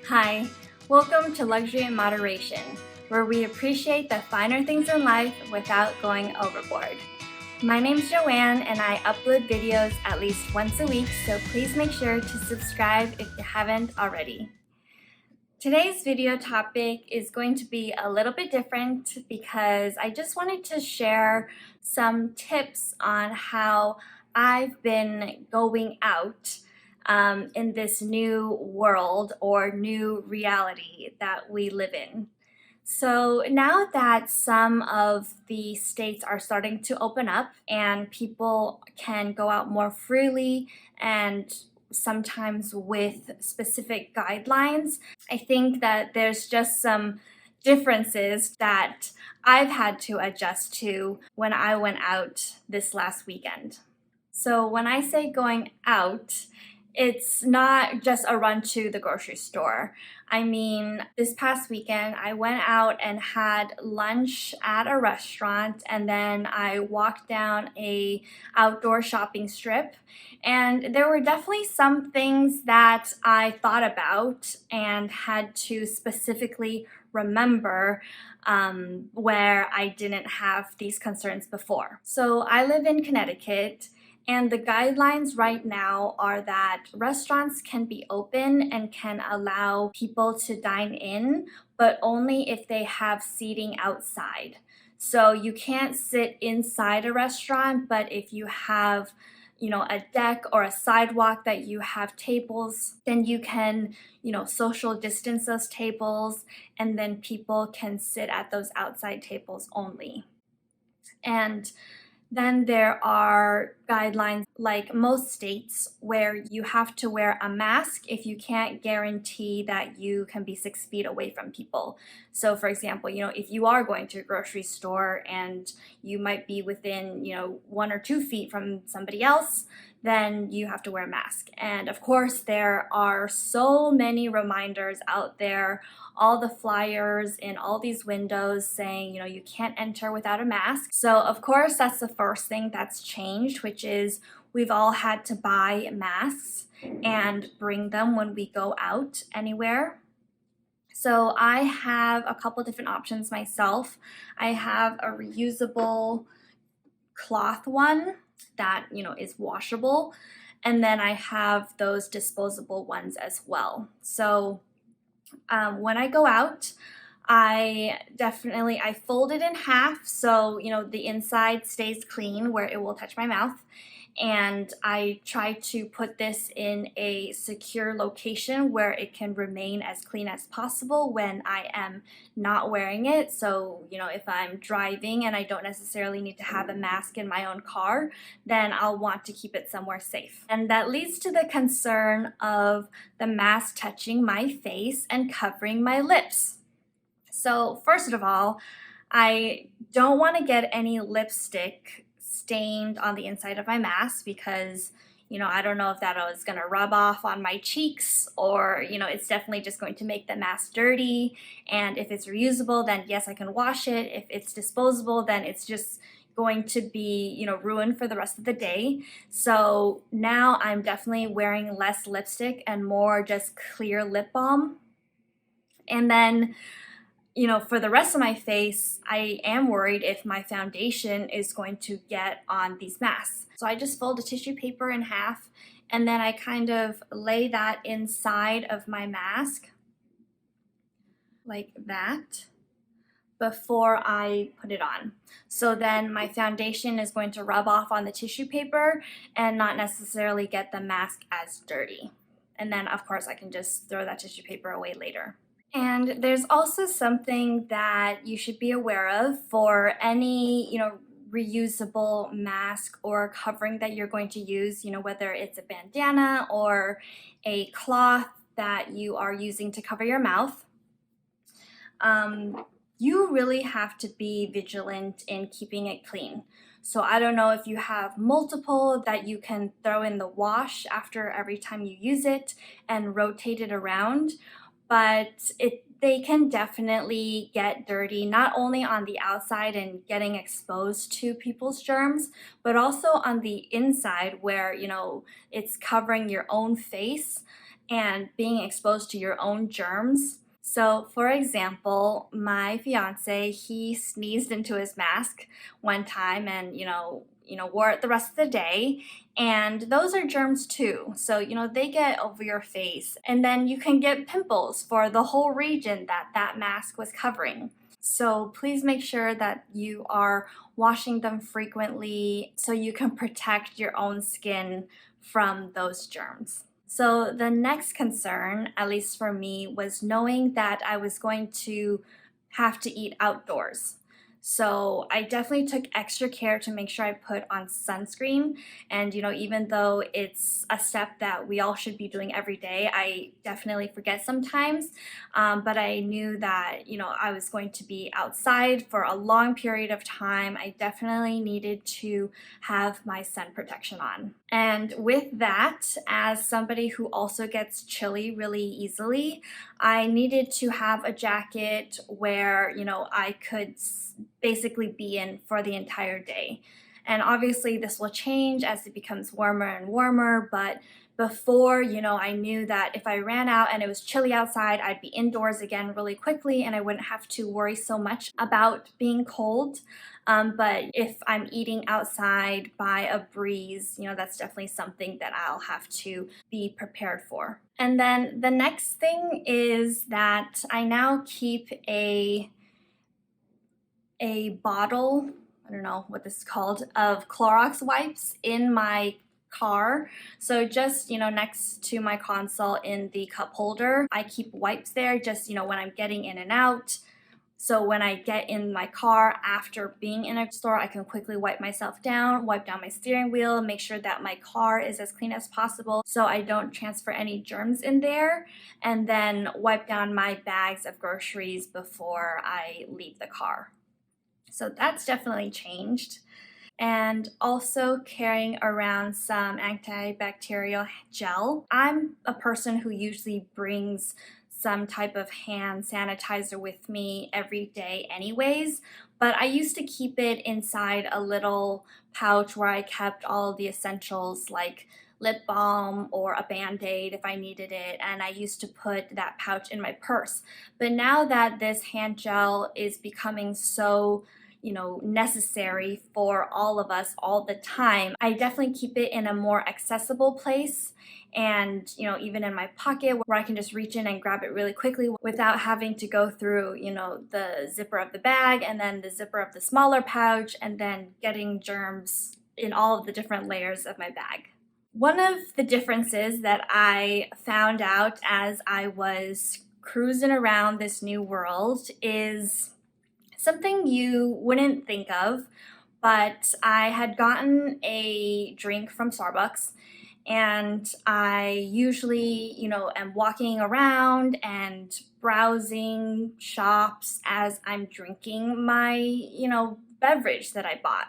Hi, welcome to Luxury in Moderation, where we appreciate the finer things in life without going overboard. My name's Joanne and I upload videos at least once a week, so please make sure to subscribe if you haven't already. Today's video topic is going to be a little bit different because I just wanted to share some tips on how I've been going out in this new world or new reality that we live in. So now that some of the states are starting to open up and people can go out more freely and sometimes with specific guidelines, I think that there's just some differences that I've had to adjust to when I went out this last weekend. So when I say going out, it's not just a run to the grocery store. I mean, this past weekend, I went out and had lunch at a restaurant, and then I walked down a outdoor shopping strip. And there were definitely some things that I thought about and had to specifically remember where I didn't have these concerns before. So I live in Connecticut. And the guidelines right now are that restaurants can be open and can allow people to dine in, but only if they have seating outside. So you can't sit inside a restaurant, but if you have, a deck or a sidewalk that you have tables, then you can, social distance those tables, and then people can sit at those outside tables only. And then there are guidelines like most states where you have to wear a mask if you can't guarantee that you can be 6 feet away from people. So for example, if you are going to a grocery store and you might be within, 1 or 2 feet from somebody else, then you have to wear a mask. And of course, there are so many reminders out there, all the flyers in all these windows saying, you can't enter without a mask. So of course, that's the first thing that's changed, which is we've all had to buy masks and bring them when we go out anywhere. So I have a couple different options myself. I have a reusable cloth one that is washable, and then I have those disposable ones as well. So when I go out, I fold it in half so the inside stays clean where it will touch my mouth, and I try to put this in a secure location where it can remain as clean as possible when I am not wearing it. So if I'm driving and I don't necessarily need to have a mask in my own car, then I'll want to keep it somewhere safe. And that leads to the concern of the mask touching my face and covering my lips. So first of all, I don't want to get any lipstick stained on the inside of my mask because I don't know if that is going to rub off on my cheeks, or it's definitely just going to make the mask dirty. And if it's reusable, then yes, I can wash it. If it's disposable, then it's just going to be ruined for the rest of the day. So now I'm definitely wearing less lipstick and more just clear lip balm. And then for the rest of my face, I am worried if my foundation is going to get on these masks. So I just fold the tissue paper in half, and then I kind of lay that inside of my mask like that before I put it on. So then my foundation is going to rub off on the tissue paper and not necessarily get the mask as dirty. And then of course I can just throw that tissue paper away later. And there's also something that you should be aware of for any, reusable mask or covering that you're going to use, whether it's a bandana or a cloth that you are using to cover your mouth. You really have to be vigilant in keeping it clean. So I don't know if you have multiple that you can throw in the wash after every time you use it and rotate it around, but they can definitely get dirty, not only on the outside and getting exposed to people's germs, but also on the inside where, it's covering your own face. and being exposed to your own germs. So, for example, my fiance, he sneezed into his mask one time and, wore it the rest of the day. And those are germs too. So, they get over your face. And then you can get pimples for the whole region that that mask was covering. So please make sure that you are washing them frequently so you can protect your own skin from those germs. So the next concern, at least for me, was knowing that I was going to have to eat outdoors. So I definitely took extra care to make sure I put on sunscreen. And, even though it's a step that we all should be doing every day, I definitely forget sometimes. But I knew that, I was going to be outside for a long period of time. I definitely needed to have my sun protection on. And with that, as somebody who also gets chilly really easily, I needed to have a jacket where, I could basically be in for the entire day. And obviously, this will change as it becomes warmer and warmer, but before, I knew that if I ran out and it was chilly outside, I'd be indoors again really quickly and I wouldn't have to worry so much about being cold. But if I'm eating outside by a breeze, that's definitely something that I'll have to be prepared for. And then the next thing is that I now keep a bottle, I don't know what this is called, of Clorox wipes in my car. So just, next to my console in the cup holder, I keep wipes there just, when I'm getting in and out. So when I get in my car after being in a store, I can quickly wipe myself down, wipe down my steering wheel, make sure that my car is as clean as possible so I don't transfer any germs in there, and then wipe down my bags of groceries before I leave the car. So that's definitely changed. And also carrying around some antibacterial gel. I'm a person who usually brings some type of hand sanitizer with me every day anyways, but I used to keep it inside a little pouch where I kept all the essentials like lip balm or a band-aid if I needed it, and I used to put that pouch in my purse. But now that this hand gel is becoming so necessary for all of us all the time, I definitely keep it in a more accessible place and, even in my pocket where I can just reach in and grab it really quickly without having to go through, the zipper of the bag and then the zipper of the smaller pouch and then getting germs in all of the different layers of my bag. One of the differences that I found out as I was cruising around this new world is something you wouldn't think of, but I had gotten a drink from Starbucks and I usually, am walking around and browsing shops as I'm drinking my, beverage that I bought.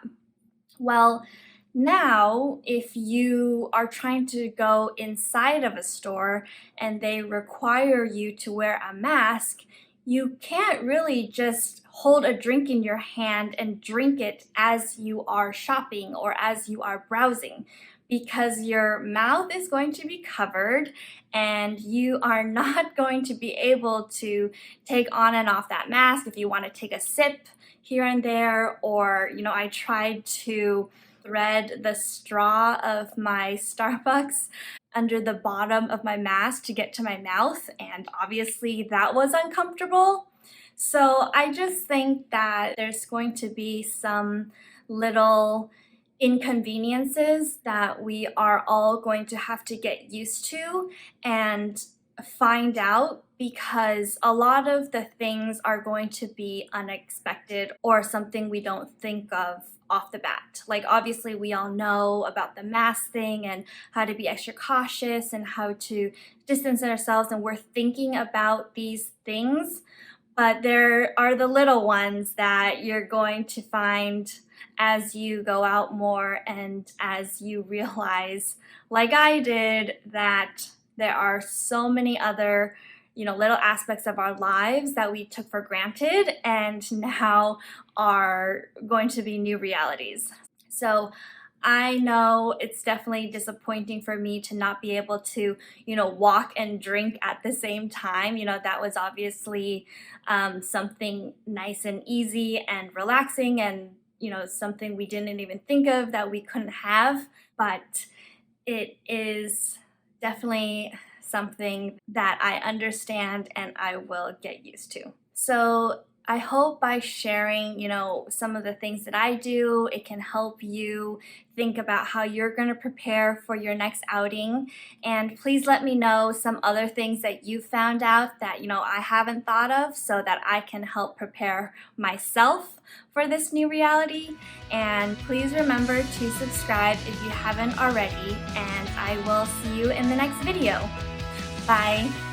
Well, now, if you are trying to go inside of a store and they require you to wear a mask, you can't really just hold a drink in your hand and drink it as you are shopping or as you are browsing because your mouth is going to be covered and you are not going to be able to take on and off that mask if you want to take a sip here and there, or I tried to thread the straw of my Starbucks under the bottom of my mask to get to my mouth, and obviously that was uncomfortable. So I just think that there's going to be some little inconveniences that we are all going to have to get used to and find out, because a lot of the things are going to be unexpected or something we don't think of off the bat. Like, obviously, we all know about the mask thing and how to be extra cautious and how to distance ourselves, and we're thinking about these things. But there are the little ones that you're going to find as you go out more and as you realize, like I did, that there are so many other, little aspects of our lives that we took for granted and now are going to be new realities. So I know it's definitely disappointing for me to not be able to, walk and drink at the same time. That was obviously something nice and easy and relaxing and, something we didn't even think of that we couldn't have. But it is definitely something that I understand and I will get used to. So I hope by sharing, some of the things that I do, it can help you think about how you're going to prepare for your next outing. And please let me know some other things that you found out that, I haven't thought of so that I can help prepare myself for this new reality. And please remember to subscribe if you haven't already, and I will see you in the next video. Bye.